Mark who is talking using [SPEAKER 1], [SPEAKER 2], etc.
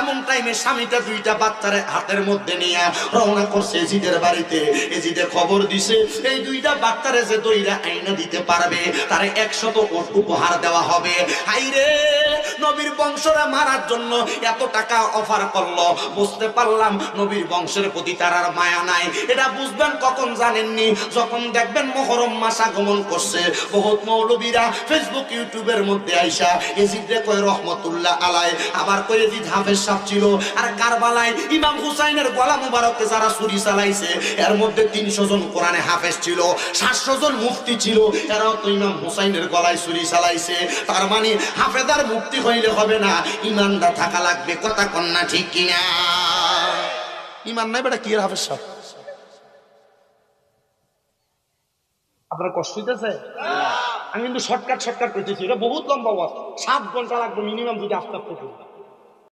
[SPEAKER 1] এমন টাইমে স্বামীটা দুইটা বাচ্চারে হাতের মধ্যে নিয়ে রওনা করছে এজিদের বাড়িতে। এজিদে খবর দিছে এই দুইটা বাচ্চারে যে দইরা আইনা দিতে পারবে তারে 100 ওট উপহার দেওয়া হবে। হাইরে নবীর বংশরা মারার জন্য এত টাকা অফার করলো। বুঝতে পারলাম নবীর বংশের প্রতি তার আর মায়া নাই। এটা বুঝবেন কখন জানেননি? যখন দেখবেন মুহররম মাস আগমন করছে, বহুত মৌলবীরা ফেসবুক ইউটিউবের মধ্যে আইসা এজিদে কয় রহমতুল্লাহ আলাই, আবার কয় এজিদ হাফেজ সাহেব ছিল। আর কারবালায় ইমাম হুসাইনের গলা মুবারককে যারা ছুরি চালাইছে এর মধ্যে 300 জন কোরআনে হাফেজ ছিল, 700 জন মুফতি ছিল, এরাও তো ইমাম হুসাইনের গলায় ছুরি চালাইছে। তার মানে হাফেজার মুফতি হইলে হবে না, ইমানদার থাকা লাগবে। কথা কন্যা ঠিক কিনা? ইমান নাই বেটা কি হাফেজ সাহেব? আপনার কষ্ট হইতেছে? আমি কিন্তু শর্টকাট করতেছি, এটা বহুত লম্বা ওয়াজ, 7 ঘন্টা লাগবে মিনিমাম যদি আস্তে আস্তে করি।